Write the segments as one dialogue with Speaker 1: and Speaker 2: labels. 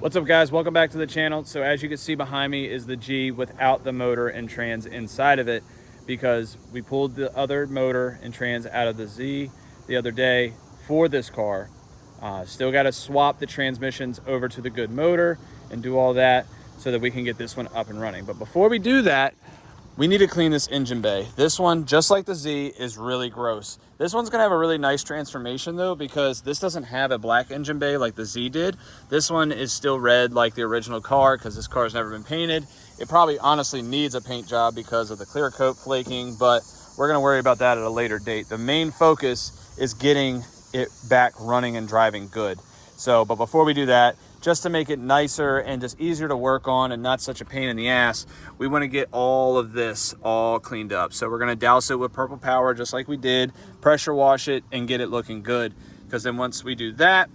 Speaker 1: What's up, guys? Welcome back to the channel. So as you can see behind me is the G without the motor and trans inside of it, because we pulled the other motor and trans out of the Z the other day for this car. Still got to swap the transmissions over to the good motor and do all that so that we can get this one up and running. But before we do that, we need to clean this engine bay. This one, just like the Z, is really gross. This one's gonna have a really nice transformation though, because this doesn't have a black engine bay like the Z did. This one is still red like the original car because this car has never been painted. It probably honestly needs a paint job because of the clear coat flaking, but we're gonna worry about that at a later date. The main focus is getting it back running and driving good. So, but before we do that, just to make it nicer and just easier to work on and not such a pain in the ass, we want to get all of this all cleaned up. So we're going to douse it with purple power just like we did, pressure wash it and get it looking good. Because then once we do that,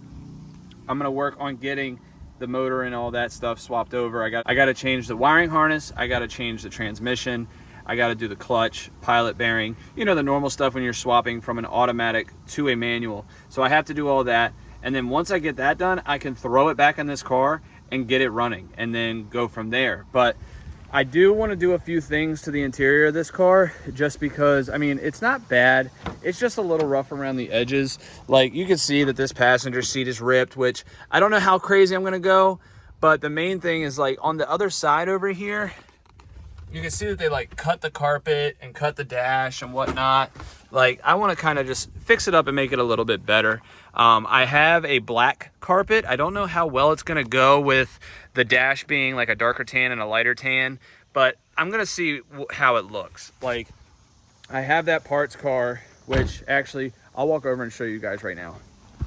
Speaker 1: I'm going to work on getting the motor and all that stuff swapped over. I got to change the wiring harness, I got to change the transmission, I got to do the clutch, pilot bearing, you know, the normal stuff when you're swapping from an automatic to a manual. So I have to do all that. And then once I get that done, I can throw it back in this car and get it running and then go from there. But I do want to do a few things to the interior of this car just because, I mean, it's not bad. It's just a little rough around the edges. Like you can see that this passenger seat is ripped, which I don't know how crazy I'm going to go. But the main thing is like on the other side over here, you can see that they like cut the carpet and cut the dash and whatnot. Like I want to kind of just fix it up and make it a little bit better. I have a black carpet. I don't know how well it's going to go with the dash being like a darker tan and a lighter tan, but I'm going to see how it looks. Like I have that parts car, which actually I'll walk over and show you guys right now.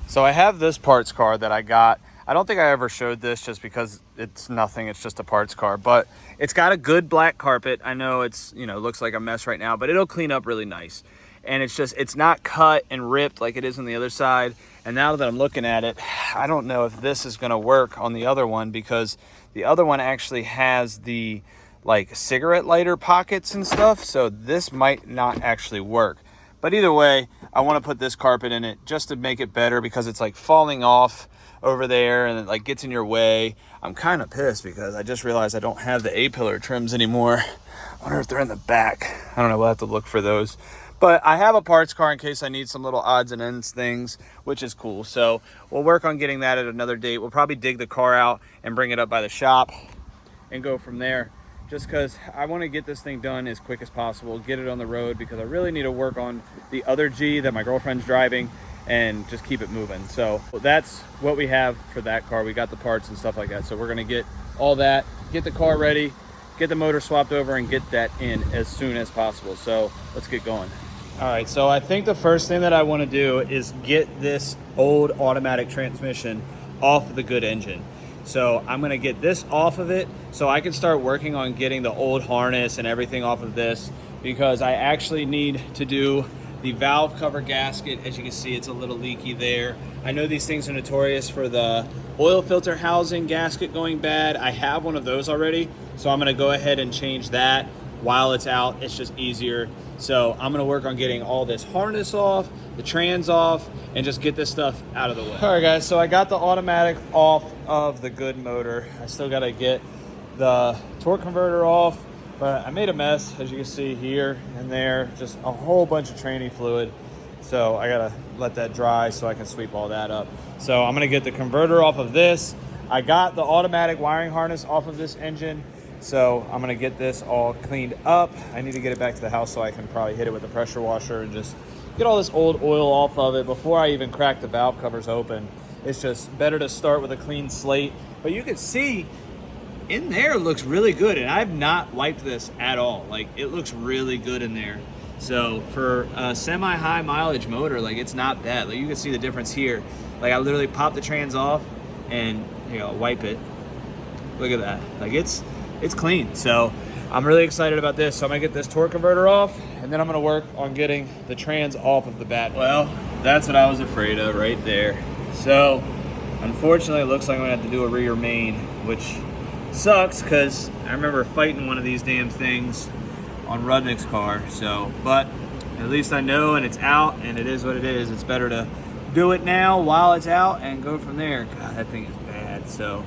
Speaker 1: So I have this parts car that I got. I don't think I ever showed this just because it's nothing. It's just a parts car, but it's got a good black carpet. I know it's, you know, looks like a mess right now, but it'll clean up really nice. And it's just, it's not cut and ripped like it is on the other side. And now that I'm looking at it, I don't know if this is gonna work on the other one because the other one actually has the like cigarette lighter pockets and stuff. So this might not actually work. But either way, I wanna put this carpet in it just to make it better because it's like falling off over there and it like gets in your way. I'm kind of pissed because I just realized I don't have the A-pillar trims anymore. I wonder if they're in the back. I don't know, we'll have to look for those. But I have a parts car in case I need some little odds and ends things, which is cool. So we'll work on getting that at another date. We'll probably dig the car out and bring it up by the shop and go from there. Just because I want to get this thing done as quick as possible, get it on the road because I really need to work on the other G that my girlfriend's driving and just keep it moving. So that's what we have for that car. We got the parts and stuff like that. So we're going to get all that, get the car ready, get the motor swapped over and get that in as soon as possible. So let's get going. All right, so I think the first thing that I want to do is get this old automatic transmission off of the good engine. So I'm going to get this off of it so I can start working on getting the old harness and everything off of this, because I actually need to do the valve cover gasket. As you can see, it's a little leaky there. I know these things are notorious for the oil filter housing gasket going bad. I have one of those already, so I'm going to go ahead and change that while it's out. It's just easier. So I'm going to work on getting all this harness off, the trans off, and just get this stuff out of the way. All right, guys, so I got the automatic off of the good motor. I still got to get the torque converter off, but I made a mess, as you can see here and there, just a whole bunch of training fluid. So I got to let that dry so I can sweep all that up. So I'm going to get the converter off of this. I got the automatic wiring harness off of this engine. So I'm going to get this all cleaned up. I need to get it back to the house so I can probably hit it with a pressure washer and just get all this old oil off of it before I even crack the valve covers open. It's just better to start with a clean slate. But you can see in there it looks really good, and I've not wiped this at all. Like, it looks really good in there. So for a semi-high mileage motor, like, it's not bad. Like, you can see the difference here. Like, I literally pop the trans off and, you know, wipe it. Look at that. Like, it's clean. So I'm really excited about this. So I'm gonna get this torque converter off, and then I'm gonna work on getting the trans off of the battery. Well, that's what I was afraid of right there. So unfortunately, it looks like I'm gonna have to do a rear main, which sucks because I remember fighting one of these damn things on Rudnick's car. So, but at least I know, and it's out, and it is what it is. It's better to do it now while it's out and go from there. God, that thing is bad. So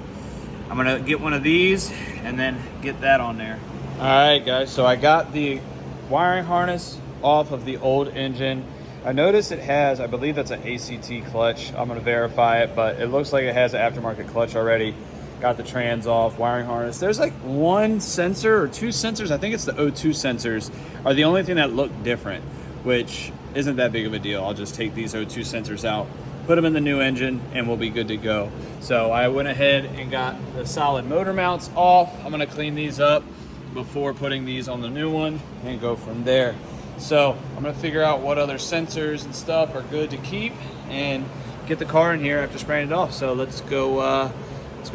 Speaker 1: I'm gonna get one of these and then get that on there. All right, guys, so I got the wiring harness off of the old engine. I noticed it has, I believe that's an ACT clutch. I'm gonna verify it, but it looks like it has an aftermarket clutch already. Got the trans off, wiring harness. There's like one sensor or two sensors, I think it's the O2 sensors, are the only thing that look different, which isn't that big of a deal. I'll just take these O2 sensors out, put them in the new engine, and we'll be good to go. So I went ahead and got the solid motor mounts off. I'm gonna clean these up before putting these on the new one and go from there. So I'm gonna figure out what other sensors and stuff are good to keep and get the car in here after spraying it off. So let's go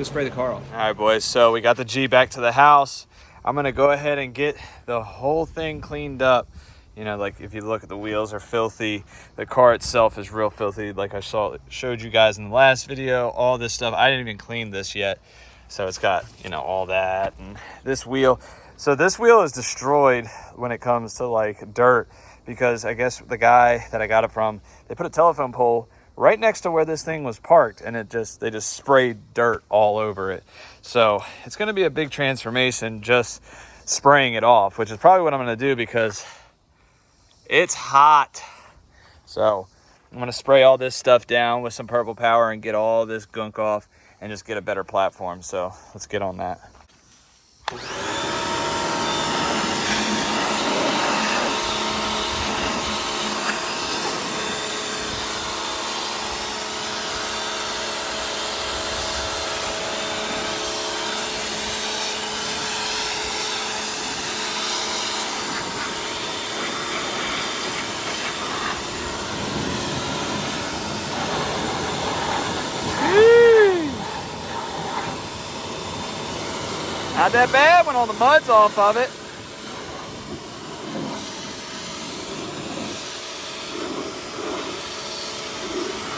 Speaker 1: spray the car off. All right, boys, so we got the G back to the house. I'm gonna go ahead and get the whole thing cleaned up. You know, like if you look at the wheels are filthy, the car itself is real filthy. Like I showed you guys in the last video, all this stuff. I didn't even clean this yet. So it's got, you know, all that and this wheel. So this wheel is destroyed when it comes to like dirt, because I guess the guy that I got it from, they put a telephone pole right next to where this thing was parked, and they just sprayed dirt all over it. So it's gonna be a big transformation just spraying it off, which is probably what I'm gonna do because it's hot. So I'm gonna spray all this stuff down with some purple power and get all this gunk off and just get a better platform. So let's get on that. Not that bad when all the mud's off of it.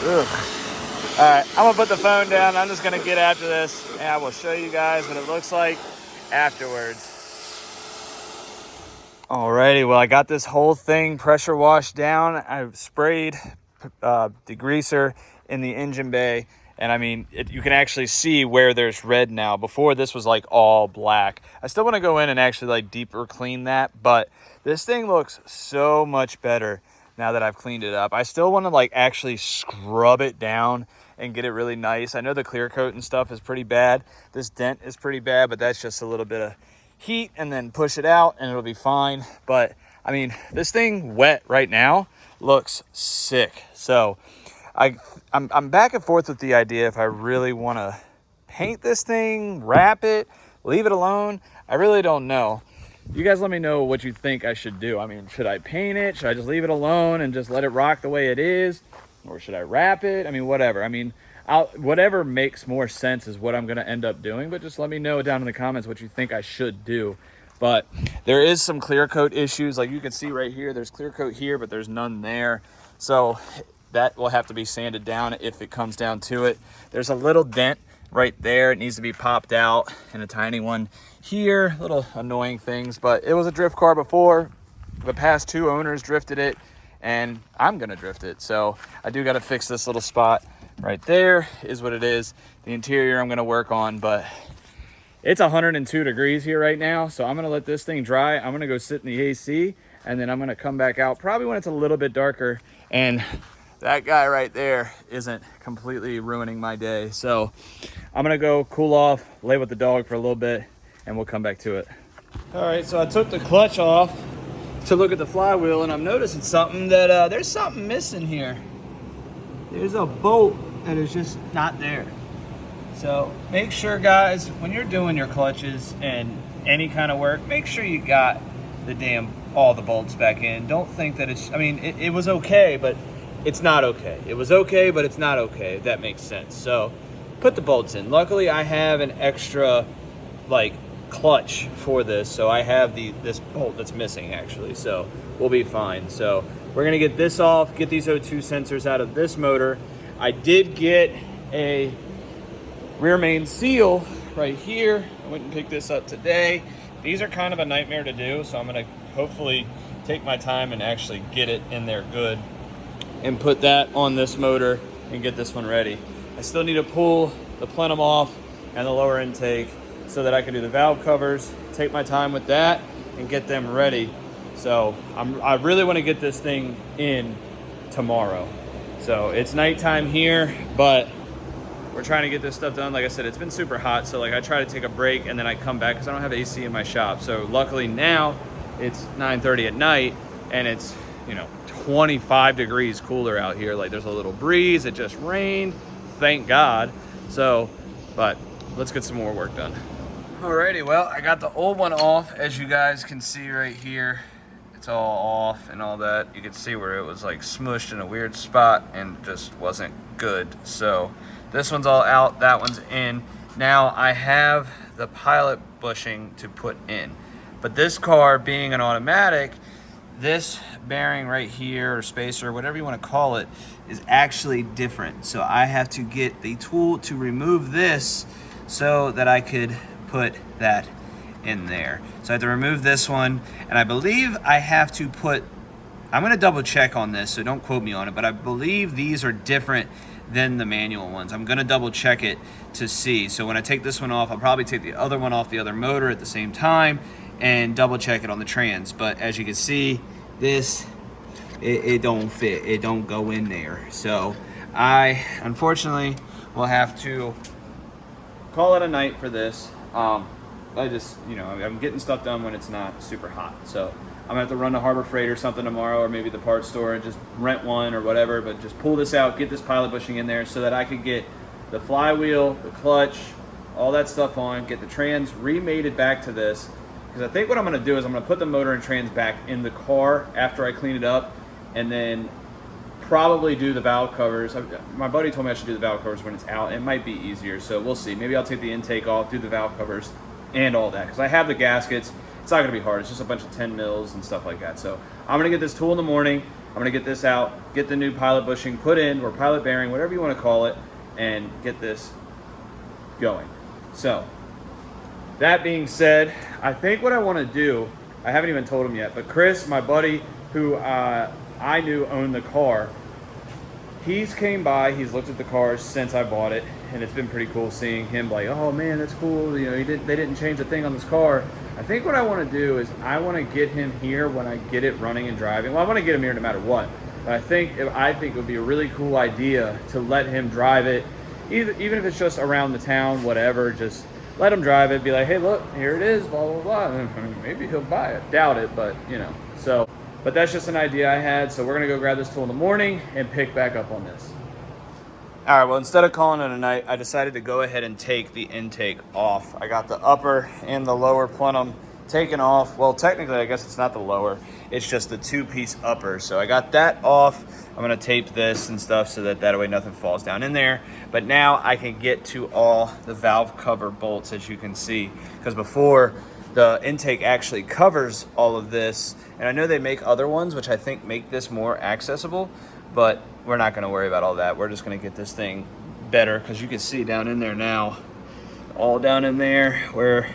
Speaker 1: Ugh. All right, I'm gonna put the phone down. I'm just gonna get after this, and I will show you guys what it looks like afterwards. Alrighty, well, I got this whole thing pressure washed down. I sprayed degreaser in the engine bay. And I mean, you can actually see where there's red now. Before, this was like all black. I still want to go in and actually like deeper clean that, but this thing looks so much better now that I've cleaned it up. I still want to like actually scrub it down and get it really nice. I know the clear coat and stuff is pretty bad. This dent is pretty bad, but that's just a little bit of heat, and then push it out and it'll be fine. But I mean, this thing wet right now looks sick. So I'm back and forth with the idea if I really want to paint this thing, wrap it, leave it alone. I really don't know. You guys let me know what you think I should do. I mean, should I paint it? Should I just leave it alone and just let it rock the way it is? Or should I wrap it? I mean, whatever. I mean, whatever makes more sense is what I'm going to end up doing. But just let me know down in the comments what you think I should do. But there is some clear coat issues. Like you can see right here, there's clear coat here, but there's none there. So that will have to be sanded down if it comes down to it. There's a little dent right there. It needs to be popped out, and a tiny one here. Little annoying things, but it was a drift car before. The past two owners drifted it, and I'm gonna drift it. So I do gotta fix this little spot right there, is what it is. The interior I'm gonna work on, but it's 102 degrees here right now. So I'm gonna let this thing dry. I'm gonna go sit in the AC, and then I'm gonna come back out probably when it's a little bit darker, and that guy right there isn't completely ruining my day. So I'm gonna go cool off, lay with the dog for a little bit, and we'll come back to it. All right, so I took the clutch off to look at the flywheel, and I'm noticing something that there's something missing here. There's a bolt that is just not there. So make sure, guys, when you're doing your clutches and any kind of work, make sure you got all the bolts back in. Don't think that it's, I mean, it was okay, but it's not okay. It was okay, but it's not okay, if that makes sense. So put the bolts in. Luckily, I have an extra like clutch for this, so I have this bolt that's missing actually, so we'll be fine. So we're gonna get this off, get these O2 sensors out of this motor. I did get a rear main seal right here. I went and picked this up today. These are kind of a nightmare to do, so I'm gonna hopefully take my time and actually get it in there good and put that on this motor and get this one ready. I still need to pull the plenum off and the lower intake so that I can do the valve covers, take my time with that, and get them ready. So I really want to get this thing in tomorrow. So it's nighttime here, but we're trying to get this stuff done. Like I said, it's been super hot, so like I try to take a break and then I come back because I don't have AC in my shop. So luckily now it's 9:30 at night and it's, you know, 25 degrees cooler out here. Like there's a little breeze. It just rained, thank God. So, but let's get some more work done. Alrighty, well, I got the old one off, as you guys can see right here. It's all off and all that. You can see where it was like smushed in a weird spot and just wasn't good. So this one's all out, that one's in. Now I have the pilot bushing to put in. But this car being an automatic, this bearing right here, or spacer, whatever you want to call it, is actually different. So I have to get the tool to remove this so that I could put that in there. So I have to remove this one, and I believe I have to put, I'm gonna double check on this, so don't quote me on it, but I believe these are different than the manual ones. I'm gonna double check it to see. So when I take this one off, I'll probably take the other one off the other motor at the same time and double check it on the trans. But as you can see, this, it don't fit, it don't go in there. So I unfortunately will have to call it a night for this. I just, you know, I'm getting stuff done when it's not super hot. So I'm gonna have to run to Harbor Freight or something tomorrow, or maybe the parts store and just rent one or whatever, but just pull this out, get this pilot bushing in there so that I could get the flywheel, the clutch, all that stuff on, get the trans remated back to this. Because I think what I'm gonna do is I'm gonna put the motor and trans back in the car after I clean it up, and then probably do the valve covers. My buddy told me I should do the valve covers when it's out. It might be easier, so we'll see. Maybe I'll take the intake off, do the valve covers and all that, because I have the gaskets. It's not gonna be hard. It's just a bunch of 10 mils and stuff like that. So I'm gonna get this tool in the morning. I'm gonna get this out, get the new pilot bushing put in, or pilot bearing, whatever you wanna call it, and get this going. So that being said, I think what I wanna do, I haven't even told him yet, but Chris, my buddy, who I knew owned the car, he's came by, he's looked at the cars since I bought it, and it's been pretty cool seeing him like, oh man, that's cool, you know, they didn't change a thing on this car. I think what I want to do is I want to get him here when I get it running and driving. Well, I want to get him here no matter what, but I think it would be a really cool idea to let him drive it, even if it's just around the town, whatever, just let him drive it, be like, hey, look, here it is, blah, blah, blah. I mean, maybe he'll buy it. Doubt it, but, you know, so. But that's just an idea I had, so we're gonna go grab this tool in the morning and pick back up on this. All right, well, instead of calling it a night, I decided to go ahead and take the intake off. I got the upper and the lower plenum taken off. Well, technically, I guess it's not the lower, it's just the two-piece upper. So I got that off. I'm gonna tape this and stuff so that way nothing falls down in there. But now I can get to all the valve cover bolts, as you can see, because before, the intake actually covers all of this, and I know they make other ones which I think make this more accessible, but we're not going to worry about all that. We're just going to get this thing better, because you can see down in there now, all down in there where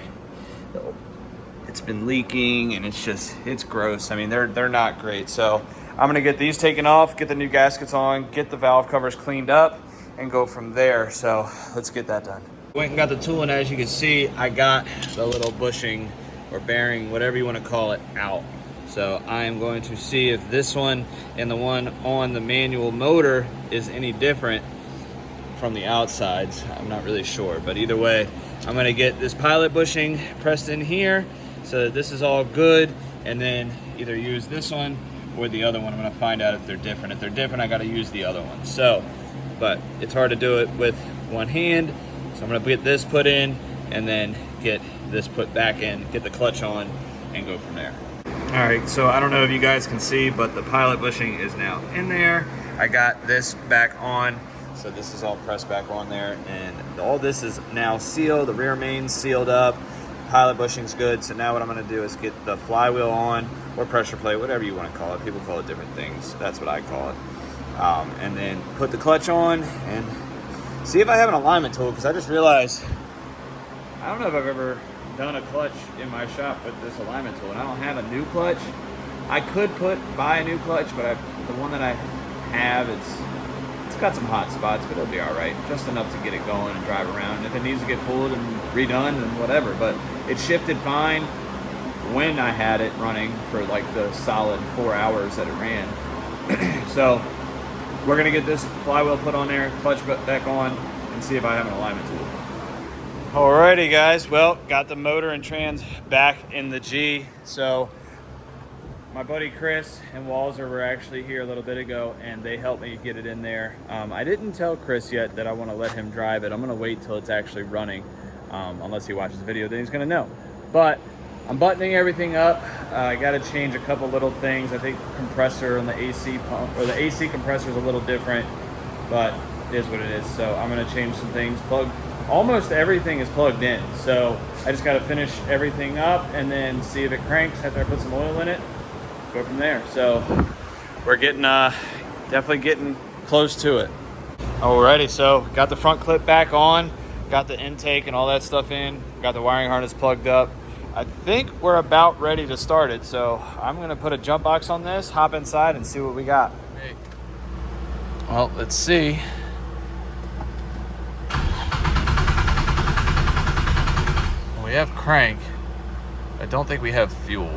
Speaker 1: it's been leaking, and it's gross. I mean, they're not great. So I'm going to get these taken off, get the new gaskets on, get the valve covers cleaned up, and go from there. So let's get that done. Went and got the tool, and as you can see, I got the little bushing or bearing, whatever you want to call it, out. So I am going to see if this one and the one on the manual motor is any different from the outsides. I'm not really sure, but either way, I'm going to get this pilot bushing pressed in here so that this is all good, and then either use this one or the other one. I'm going to find out if they're different. If they're different, I got to use the other one. So, but it's hard to do it with one hand. So I'm gonna get this put in and then get this put back in, get the clutch on, and go from there. All right, so I don't know if you guys can see, but the pilot bushing is now in there. I got this back on, so this is all pressed back on there, and all this is now sealed. The rear main's sealed up. Pilot bushing's good, so now what I'm gonna do is get the flywheel on, or pressure plate, whatever you wanna call it. People call it different things. That's what I call it. And then put the clutch on and see if I have an alignment tool, because I just realized I don't know if I've ever done a clutch in my shop with this alignment tool, and I don't have a new clutch. I could buy a new clutch, but the one that I have, it's got some hot spots, but it'll be all right. Just enough to get it going and drive around. And if it needs to get pulled and redone, then whatever. But it shifted fine when I had it running for like the solid 4 hours that it ran. So we're gonna get this flywheel put on there, clutch back on, and see if I have an alignment tool. Alrighty guys, well, got the motor and trans back in the G. So my buddy Chris and Walzer were actually here a little bit ago, and they helped me get it in there. I didn't tell Chris yet that I want to let him drive it. I'm going to wait till it's actually running, unless he watches the video, then he's going to know. But I'm buttoning everything up. I got to change a couple little things. I think compressor on the AC pump, or the AC compressor is a little different, but it is what it is. So I'm going to change some things. Almost everything is plugged in, so I just got to finish everything up and then see if it cranks after I put some oil in it. Go from there. So we're getting definitely getting close to it. Alrighty, so got the front clip back on, got the intake and all that stuff in, got the wiring harness plugged up. I think we're about ready to start it, so I'm gonna put a jump box on this, hop inside and see what we got. Hey. Well, let's see. We have crank. I don't think we have fuel.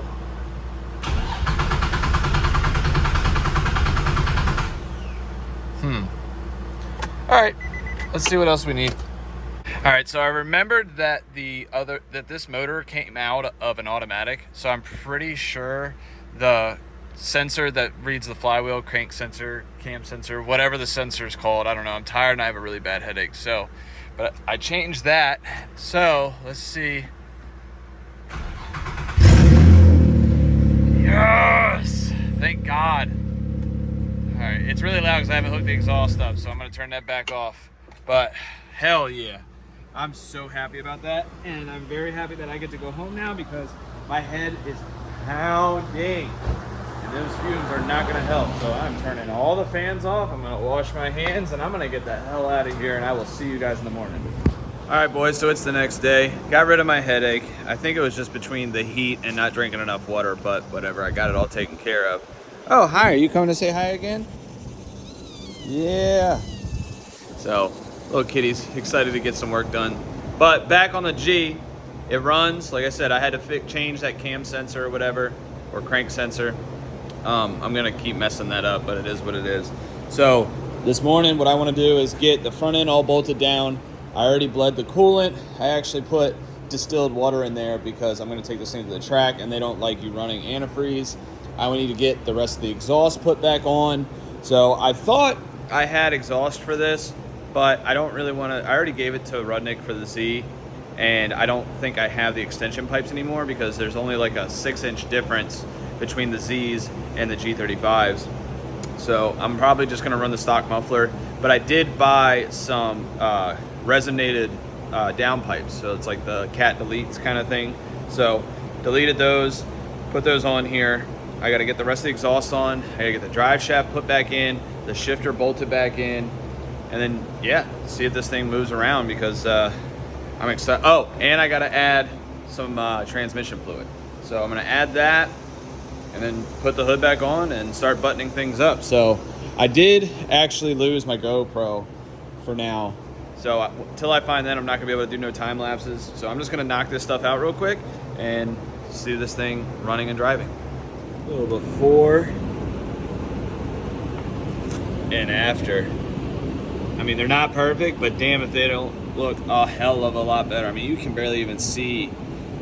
Speaker 1: All right, let's see what else we need. All right, so I remembered that this motor came out of an automatic, so I'm pretty sure the sensor that reads the flywheel, crank sensor, cam sensor, whatever the sensor is called, I don't know. I'm tired and I have a really bad headache, so, but I changed that. So let's see. Yes, thank God. All right, it's really loud because I haven't hooked the exhaust up, so I'm gonna turn that back off. But hell yeah, I'm so happy about that, and I'm very happy that I get to go home now because my head is pounding, and those fumes are not gonna help. So I'm turning all the fans off, I'm gonna wash my hands, and I'm gonna get the hell out of here, and I will see you guys in the morning. All right, boys, so it's the next day. Got rid of my headache. I think it was just between the heat and not drinking enough water, but whatever, I got it all taken care of. Oh, hi, are you coming to say hi again? Yeah. So, little kitty's excited to get some work done. But back on the G, it runs. Like I said, I had to change that cam sensor or whatever, or crank sensor. I'm gonna keep messing that up, but it is what it is. So, this morning, what I wanna do is get the front end all bolted down. I already bled the coolant. I actually put distilled water in there because I'm gonna take this thing to the track and they don't like you running antifreeze. I need to get the rest of the exhaust put back on. So I thought I had exhaust for this, but I don't really want to. I already gave it to Rudnick for the Z, and I don't think I have the extension pipes anymore because there's only like a 6-inch difference between the Zs and the G35s. So I'm probably just gonna run the stock muffler, but I did buy some resonated down pipes. So it's like the cat deletes kind of thing. So deleted those, put those on here. I got to get the rest of the exhaust on. I got to get the drive shaft put back in, the shifter bolted back in, and then, yeah, see if this thing moves around because I'm excited. Oh, and I got to add some transmission fluid. So I'm going to add that and then put the hood back on and start buttoning things up. So I did actually lose my GoPro for now. So until I find that, I'm not going to be able to do no time lapses. So I'm just going to knock this stuff out real quick and see this thing running and driving. A little before and after. I mean, they're not perfect, but damn if they don't look a hell of a lot better. I mean, you can barely even see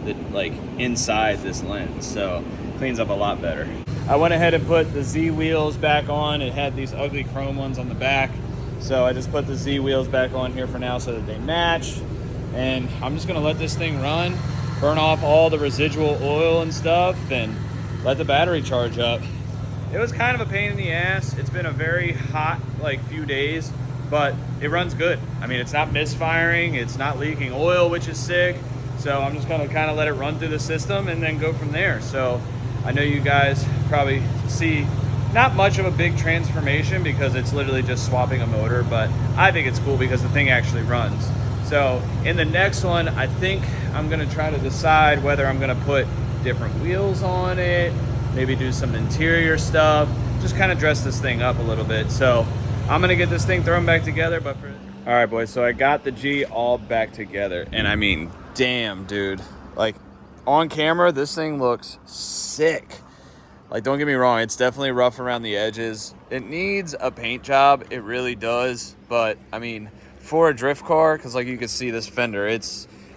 Speaker 1: the like inside this lens, so it cleans up a lot better. I went ahead and put the Z wheels back on. It had these ugly chrome ones on the back, so I just put the Z wheels back on here for now so that they match. And I'm just gonna let this thing run, burn off all the residual oil and stuff, and let the battery charge up. It was kind of a pain in the ass. It's been a very hot few days, but it runs good. I mean, it's not misfiring, it's not leaking oil, which is sick. So I'm just gonna kind of let it run through the system and then go from there. So I know you guys probably see not much of a big transformation because it's literally just swapping a motor, but I think it's cool because the thing actually runs. So in the next one, I think I'm gonna try to decide whether I'm gonna put different wheels on it, maybe do some interior stuff, just kind of dress this thing up a little bit. So I'm gonna get this thing thrown back together, but all right, boys, so I got the G all back together, and I mean, damn, dude, like, on camera, this thing looks sick. Like, don't get me wrong, it's definitely rough around the edges. It needs a paint job, it really does, but, I mean, for a drift car, because like you can see this fender,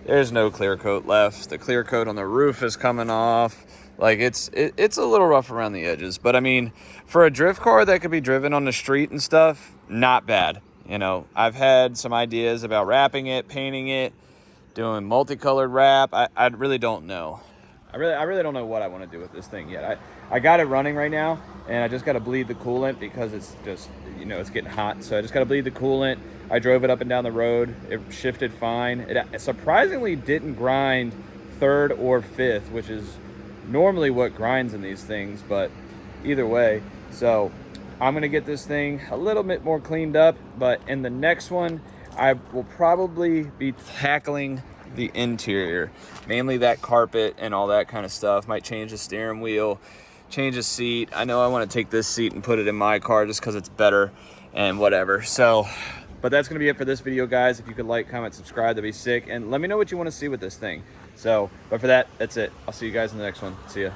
Speaker 1: there's no clear coat left. The clear coat on the roof is coming off. Like, it's a little rough around the edges, but I mean, for a drift car that could be driven on the street and stuff, not bad. You know, I've had some ideas about wrapping it, painting it, doing multicolored wrap. I really don't know. I really don't know what I want to do with this thing yet. I got it running right now, and I just got to bleed the coolant because it's just, you know, it's getting hot. So I just got to bleed the coolant. I drove it up and down the road. It shifted fine. It surprisingly didn't grind third or fifth, which is normally what grinds in these things, but either way. So I'm gonna get this thing a little bit more cleaned up, but in the next one, I will probably be tackling the interior, mainly that carpet and all that kind of stuff. Might change the steering wheel, change the seat. I know I want to take this seat and put it in my car just because it's better and whatever. So, but that's gonna be it for this video, guys. If you could like, comment, subscribe, that'd be sick, and let me know what you want to see with this thing. So, but for that, that's it. I'll see you guys in the next one. See ya.